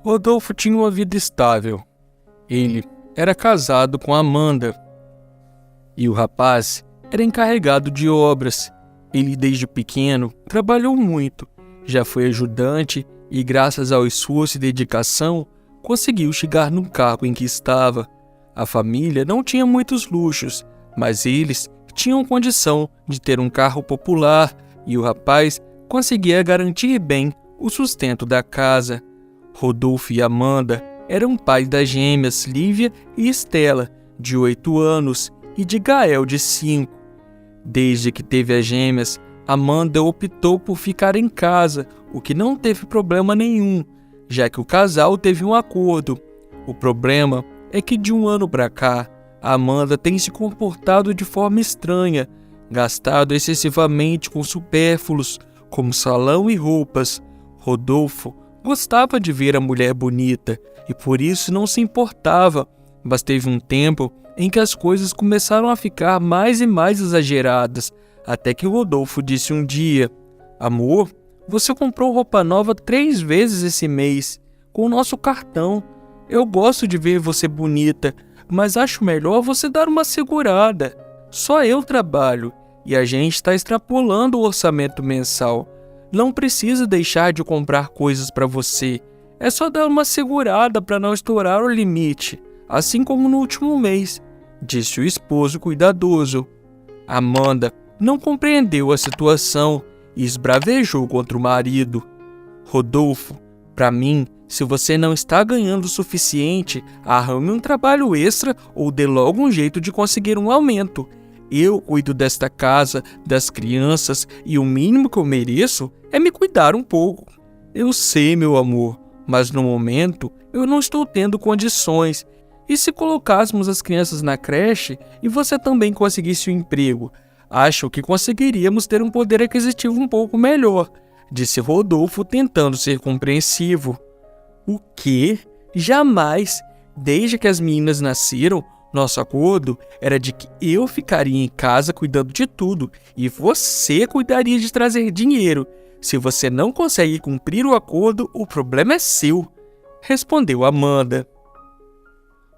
Rodolfo tinha uma vida estável. Ele era casado com Amanda e o rapaz era encarregado de obras. Ele, desde pequeno, trabalhou muito, já foi ajudante e, graças ao esforço e dedicação, conseguiu chegar no cargo em que estava. A família não tinha muitos luxos, mas eles tinham condição de ter um carro popular e o rapaz conseguia garantir bem o sustento da casa. Rodolfo e Amanda eram pais das gêmeas Lívia e Estela, de 8 anos, e de Gael, de 5. Desde que teve as gêmeas, Amanda optou por ficar em casa, o que não teve problema nenhum, já que o casal teve um acordo. O problema é que de um ano para cá, Amanda tem se comportado de forma estranha, gastado excessivamente com supérfluos, como salão e roupas. Rodolfo gostava de ver a mulher bonita e por isso não se importava, mas teve um tempo em que as coisas começaram a ficar mais e mais exageradas, até que Rodolfo disse um dia: "Amor, você comprou roupa nova 3 vezes esse mês, com o nosso cartão. Eu gosto de ver você bonita, mas acho melhor você dar uma segurada. Só eu trabalho e a gente está extrapolando o orçamento mensal. Não precisa deixar de comprar coisas para você. É só dar uma segurada para não estourar o limite, assim como no último mês", disse o esposo cuidadoso. Amanda não compreendeu a situação e esbravejou contra o marido. "Rodolfo, para mim, se você não está ganhando o suficiente, arrame um trabalho extra ou dê logo um jeito de conseguir um aumento. Eu cuido desta casa, das crianças, e o mínimo que eu mereço é me cuidar um pouco." "Eu sei, meu amor, mas no momento eu não estou tendo condições. E se colocássemos as crianças na creche e você também conseguisse um emprego? Acho que conseguiríamos ter um poder aquisitivo um pouco melhor", disse Rodolfo, tentando ser compreensivo. "O quê? Jamais! Desde que as meninas nasceram, nosso acordo era de que eu ficaria em casa cuidando de tudo e você cuidaria de trazer dinheiro. Se você não consegue cumprir o acordo, o problema é seu", respondeu Amanda.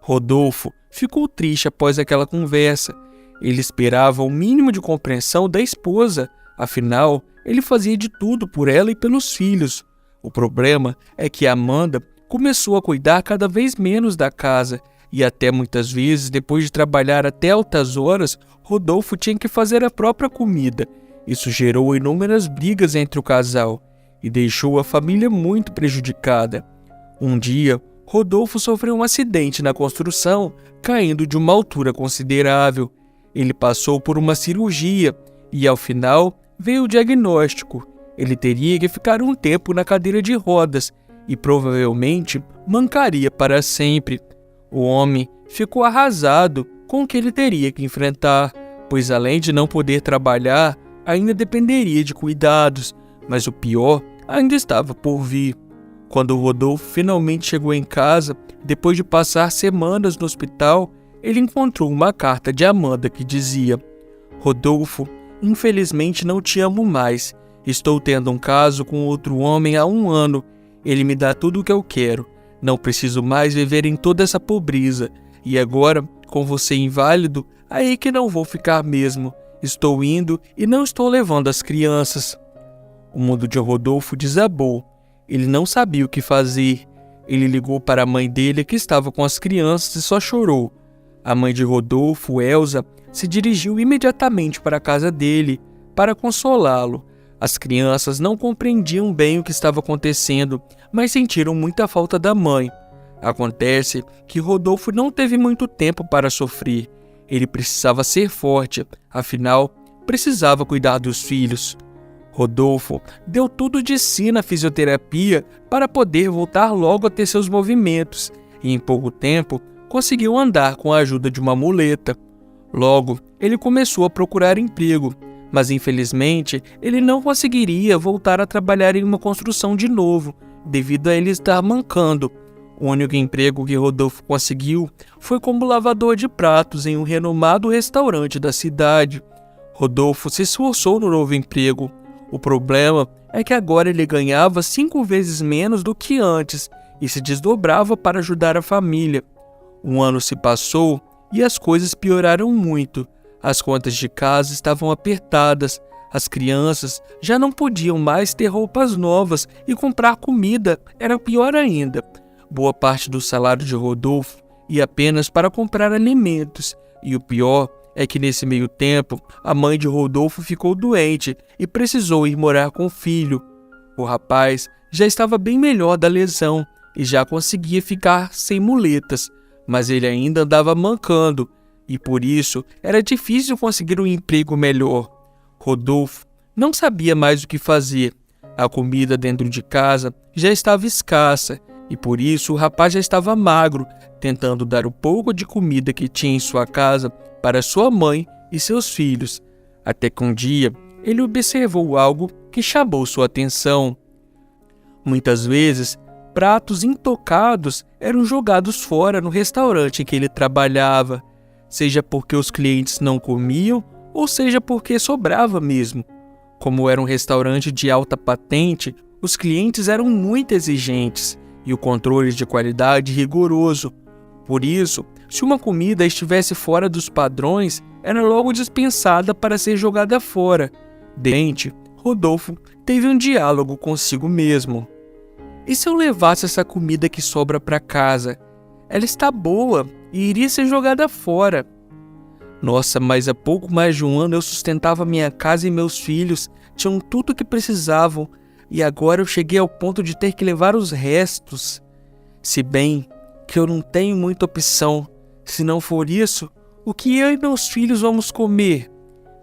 Rodolfo ficou triste após aquela conversa. Ele esperava o mínimo de compreensão da esposa, afinal, ele fazia de tudo por ela e pelos filhos. O problema é que Amanda começou a cuidar cada vez menos da casa, e até muitas vezes, depois de trabalhar até altas horas, Rodolfo tinha que fazer a própria comida. Isso gerou inúmeras brigas entre o casal e deixou a família muito prejudicada. Um dia, Rodolfo sofreu um acidente na construção, caindo de uma altura considerável. Ele passou por uma cirurgia e, ao final, veio o diagnóstico. Ele teria que ficar um tempo na cadeira de rodas e provavelmente mancaria para sempre. O homem ficou arrasado com o que ele teria que enfrentar, pois além de não poder trabalhar, ainda dependeria de cuidados, mas o pior ainda estava por vir. Quando Rodolfo finalmente chegou em casa, depois de passar semanas no hospital, ele encontrou uma carta de Amanda que dizia: "Rodolfo, infelizmente não te amo mais. Estou tendo um caso com outro homem há 1 ano. Ele me dá tudo o que eu quero. Não preciso mais viver em toda essa pobreza. E agora, com você inválido, aí que não vou ficar mesmo. Estou indo e não estou levando as crianças." O mundo de Rodolfo desabou. Ele não sabia o que fazer. Ele ligou para a mãe dele, que estava com as crianças, e só chorou. A mãe de Rodolfo, Elsa, se dirigiu imediatamente para a casa dele para consolá-lo. As crianças não compreendiam bem o que estava acontecendo, mas sentiram muita falta da mãe. Acontece que Rodolfo não teve muito tempo para sofrer. Ele precisava ser forte, afinal, precisava cuidar dos filhos. Rodolfo deu tudo de si na fisioterapia para poder voltar logo a ter seus movimentos, e em pouco tempo conseguiu andar com a ajuda de uma muleta. Logo, ele começou a procurar emprego, mas infelizmente ele não conseguiria voltar a trabalhar em uma construção de novo, devido a ele estar mancando. O único emprego que Rodolfo conseguiu foi como lavador de pratos em um renomado restaurante da cidade. Rodolfo se esforçou no novo emprego. O problema é que agora ele ganhava 5 vezes menos do que antes e se desdobrava para ajudar a família. Um ano se passou e as coisas pioraram muito. As contas de casa estavam apertadas, as crianças já não podiam mais ter roupas novas e comprar comida era pior ainda. Boa parte do salário de Rodolfo ia apenas para comprar alimentos, e o pior é que nesse meio tempo a mãe de Rodolfo ficou doente e precisou ir morar com o filho. O rapaz já estava bem melhor da lesão e já conseguia ficar sem muletas, mas ele ainda andava mancando e por isso era difícil conseguir um emprego melhor. Rodolfo não sabia mais o que fazer. A comida dentro de casa já estava escassa e por isso o rapaz já estava magro, tentando dar o pouco de comida que tinha em sua casa para sua mãe e seus filhos. Até que um dia ele observou algo que chamou sua atenção. Muitas vezes, pratos intocados eram jogados fora no restaurante em que ele trabalhava, seja porque os clientes não comiam ou seja porque sobrava mesmo. Como era um restaurante de alta patente, os clientes eram muito exigentes e o controle de qualidade rigoroso. Por isso, se uma comida estivesse fora dos padrões, era logo dispensada para ser jogada fora. De repente, Rodolfo teve um diálogo consigo mesmo. E se eu levasse essa comida que sobra para casa? Ela está boa e iria ser jogada fora. Nossa, mas há pouco mais de um ano eu sustentava minha casa e meus filhos, tinham tudo o que precisavam, e agora eu cheguei ao ponto de ter que levar os restos. Se bem que eu não tenho muita opção, se não for isso, o que eu e meus filhos vamos comer?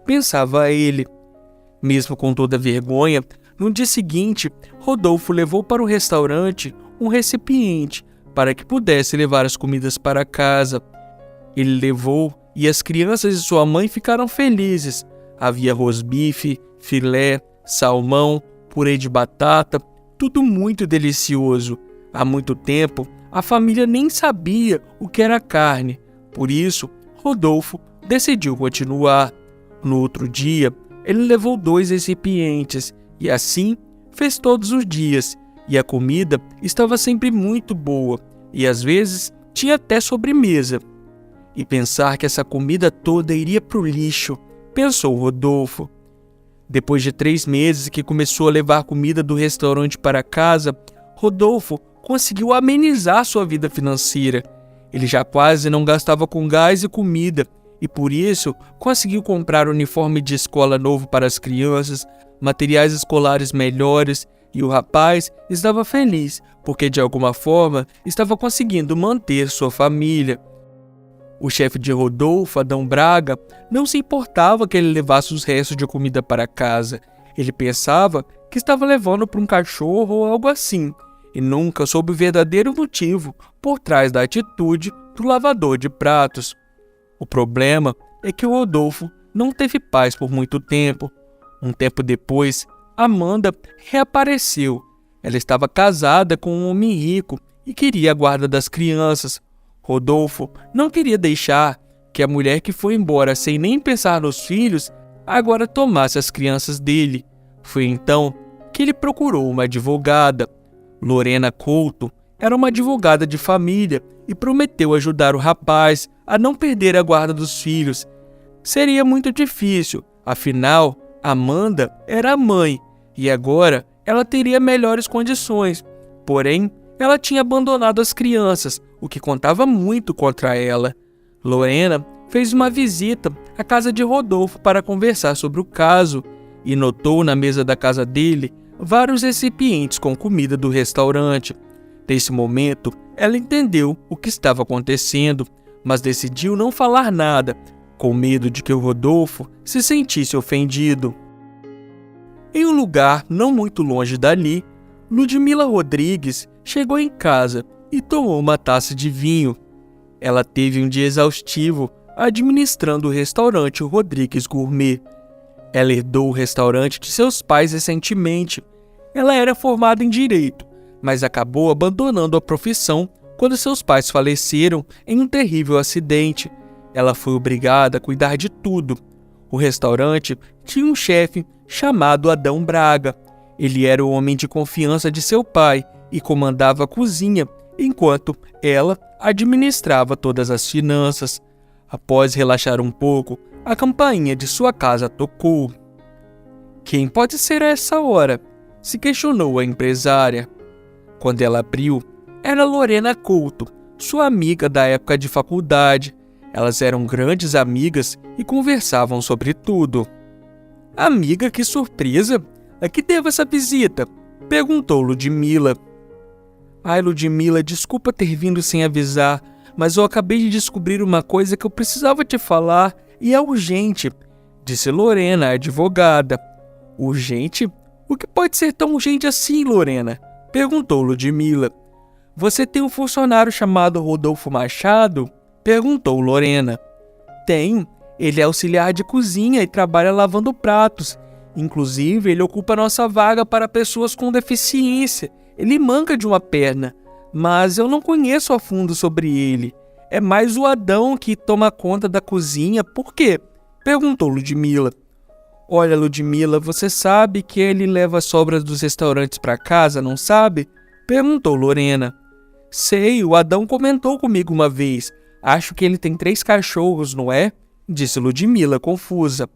Pensava ele. Mesmo com toda a vergonha, no dia seguinte, Rodolfo levou para o restaurante um recipiente para que pudesse levar as comidas para casa. Ele levou e as crianças e sua mãe ficaram felizes. Havia rosbife, filé, salmão, purê de batata, tudo muito delicioso. Há muito tempo, a família nem sabia o que era carne. Por isso, Rodolfo decidiu continuar. No outro dia, ele levou 2 recipientes e assim fez todos os dias. E a comida estava sempre muito boa e às vezes tinha até sobremesa. E pensar que essa comida toda iria para o lixo, pensou Rodolfo. Depois de 3 meses que começou a levar comida do restaurante para casa, Rodolfo conseguiu amenizar sua vida financeira. Ele já quase não gastava com gás e comida, e por isso conseguiu comprar uniforme de escola novo para as crianças, materiais escolares melhores, e o rapaz estava feliz, porque de alguma forma estava conseguindo manter sua família. O chefe de Rodolfo, Adão Braga, não se importava que ele levasse os restos de comida para casa. Ele pensava que estava levando para um cachorro ou algo assim, e nunca soube o verdadeiro motivo por trás da atitude do lavador de pratos. O problema é que o Rodolfo não teve paz por muito tempo. Um tempo depois, Amanda reapareceu. Ela estava casada com um homem rico e queria a guarda das crianças. Rodolfo não queria deixar que a mulher que foi embora sem nem pensar nos filhos agora tomasse as crianças dele. Foi então que ele procurou uma advogada. Lorena Couto era uma advogada de família e prometeu ajudar o rapaz a não perder a guarda dos filhos. Seria muito difícil, afinal, Amanda era a mãe e agora ela teria melhores condições. Porém, ela tinha abandonado as crianças, o que contava muito contra ela. Lorena fez uma visita à casa de Rodolfo para conversar sobre o caso e notou na mesa da casa dele vários recipientes com comida do restaurante. Nesse momento, ela entendeu o que estava acontecendo, mas decidiu não falar nada, com medo de que o Rodolfo se sentisse ofendido. Em um lugar não muito longe dali, Ludmila Rodrigues chegou em casa e tomou uma taça de vinho. Ela teve um dia exaustivo administrando o restaurante Rodrigues Gourmet. Ela herdou o restaurante de seus pais recentemente. Ela era formada em Direito, mas acabou abandonando a profissão quando seus pais faleceram em um terrível acidente. Ela foi obrigada a cuidar de tudo. O restaurante tinha um chefe chamado Adão Braga. Ele era o homem de confiança de seu pai e comandava a cozinha, enquanto ela administrava todas as finanças. Após relaxar um pouco, a campainha de sua casa tocou. Quem pode ser a essa hora? Se questionou a empresária. Quando ela abriu, era Lorena Couto, sua amiga da época de faculdade. Elas eram grandes amigas e conversavam sobre tudo. Amiga, que surpresa! A que devo essa visita? Perguntou Ludmila. Ai, Ludmila, desculpa ter vindo sem avisar, mas eu acabei de descobrir uma coisa que eu precisava te falar e é urgente, disse Lorena, a advogada. Urgente? O que pode ser tão urgente assim, Lorena? Perguntou Ludmila. Você tem um funcionário chamado Rodolfo Machado? Perguntou Lorena. Tenho. Ele é auxiliar de cozinha e trabalha lavando pratos. Inclusive, ele ocupa nossa vaga para pessoas com deficiência. Ele manca de uma perna, mas eu não conheço a fundo sobre ele. É mais o Adão que toma conta da cozinha. Por quê? Perguntou Ludmila. Olha, Ludmila, você sabe que ele leva as sobras dos restaurantes para casa, não sabe? Perguntou Lorena. Sei, o Adão comentou comigo uma vez. Acho que ele tem 3 cachorros, não é? Disse Ludmila, confusa.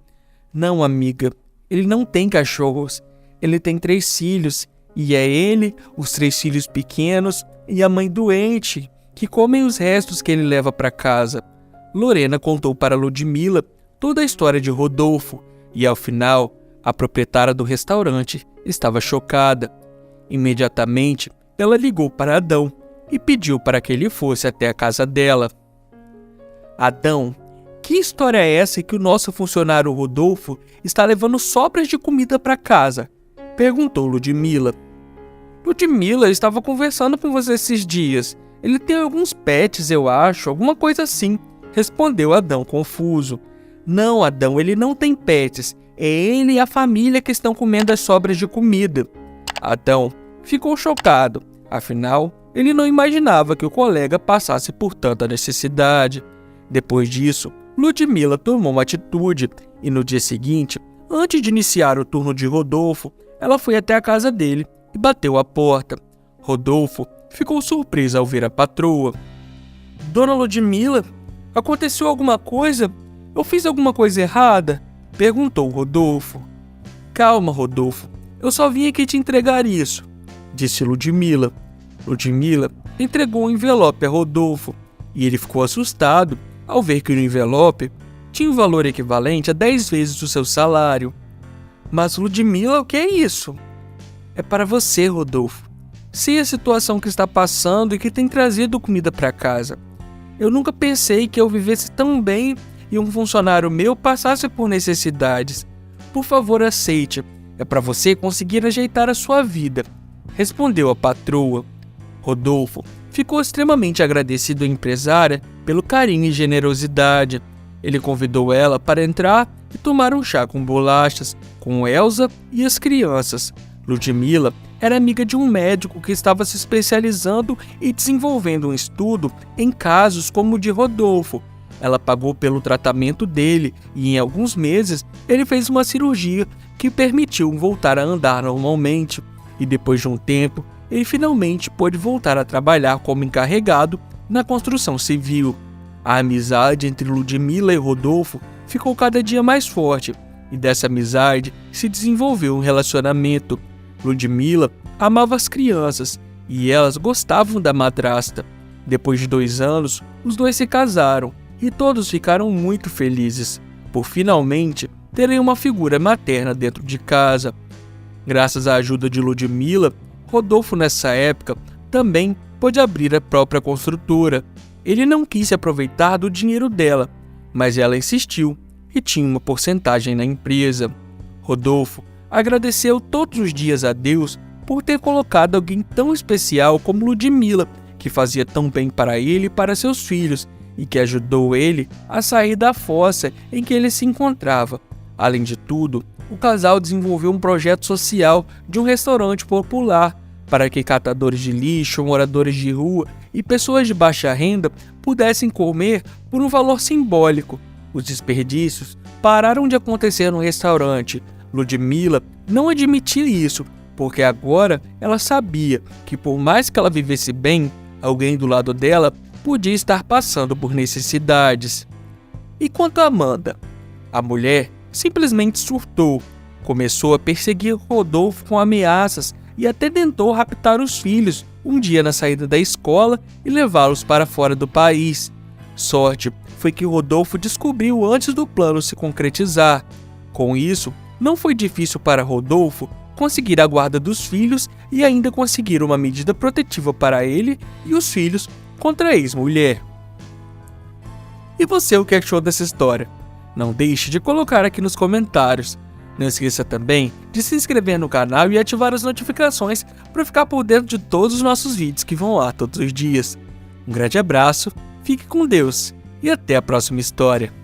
Não, amiga, ele não tem cachorros. Ele tem 3 filhos, e é ele, os 3 filhos pequenos e a mãe doente, que comem os restos que ele leva para casa. Lorena contou para Ludmila toda a história de Rodolfo, e ao final, a proprietária do restaurante estava chocada. Imediatamente, ela ligou para Adão e pediu para que ele fosse até a casa dela. Adão, que história é essa que o nosso funcionário Rodolfo está levando sobras de comida para casa? Perguntou Ludmila. Ludmila, eu estava conversando com você esses dias. Ele tem alguns pets, eu acho, alguma coisa assim. Respondeu Adão, confuso. Não, Adão, ele não tem pets. É ele e a família que estão comendo as sobras de comida. Adão ficou chocado. Afinal, ele não imaginava que o colega passasse por tanta necessidade. Depois disso, Ludmila tomou uma atitude e no dia seguinte, antes de iniciar o turno de Rodolfo, ela foi até a casa dele e bateu a porta. Rodolfo ficou surpreso ao ver a patroa. Dona Ludmila, aconteceu alguma coisa? Eu fiz alguma coisa errada? Perguntou Rodolfo. Calma, Rodolfo. Eu só vim aqui te entregar isso, disse Ludmila. Ludmila entregou um envelope a Rodolfo e ele ficou assustado ao ver que no envelope tinha um valor equivalente a 10 vezes o seu salário. Mas Ludmila, o que é isso? É para você, Rodolfo. Sei a situação que está passando e que tem trazido comida para casa. Eu nunca pensei que eu vivesse tão bem e um funcionário meu passasse por necessidades. Por favor, aceite. É para você conseguir ajeitar a sua vida, respondeu a patroa. Rodolfo ficou extremamente agradecido à empresária pelo carinho e generosidade. Ele convidou ela para entrar e tomar um chá com bolachas, com Elsa e as crianças. Ludmila era amiga de um médico que estava se especializando e desenvolvendo um estudo em casos como o de Rodolfo. Ela pagou pelo tratamento dele e em alguns meses ele fez uma cirurgia que permitiu voltar a andar normalmente. E depois de um tempo, ele finalmente pôde voltar a trabalhar como encarregado na construção civil. A amizade entre Ludmila e Rodolfo ficou cada dia mais forte e dessa amizade se desenvolveu um relacionamento. Ludmila amava as crianças e elas gostavam da madrasta. Depois de 2 anos, os dois se casaram e todos ficaram muito felizes por finalmente terem uma figura materna dentro de casa. Graças à ajuda de Ludmila, Rodolfo nessa época também pôde abrir a própria construtora. Ele não quis se aproveitar do dinheiro dela, mas ela insistiu e tinha uma porcentagem na empresa. Rodolfo agradeceu todos os dias a Deus por ter colocado alguém tão especial como Ludmila, que fazia tão bem para ele e para seus filhos, e que ajudou ele a sair da fossa em que ele se encontrava. Além de tudo, o casal desenvolveu um projeto social de um restaurante popular para que catadores de lixo, moradores de rua e pessoas de baixa renda pudessem comer por um valor simbólico. Os desperdícios pararam de acontecer no restaurante. Ludmila não admitia isso, porque agora ela sabia que por mais que ela vivesse bem, alguém do lado dela podia estar passando por necessidades. E quanto a Amanda? A mulher simplesmente surtou, começou a perseguir Rodolfo com ameaças e até tentou raptar os filhos um dia na saída da escola e levá-los para fora do país. Sorte foi que Rodolfo descobriu antes do plano se concretizar. Com isso, não foi difícil para Rodolfo conseguir a guarda dos filhos e ainda conseguir uma medida protetiva para ele e os filhos contra a ex-mulher. E você, o que achou dessa história? Não deixe de colocar aqui nos comentários. Não esqueça também de se inscrever no canal e ativar as notificações para ficar por dentro de todos os nossos vídeos que vão lá todos os dias. Um grande abraço, fique com Deus e até a próxima história.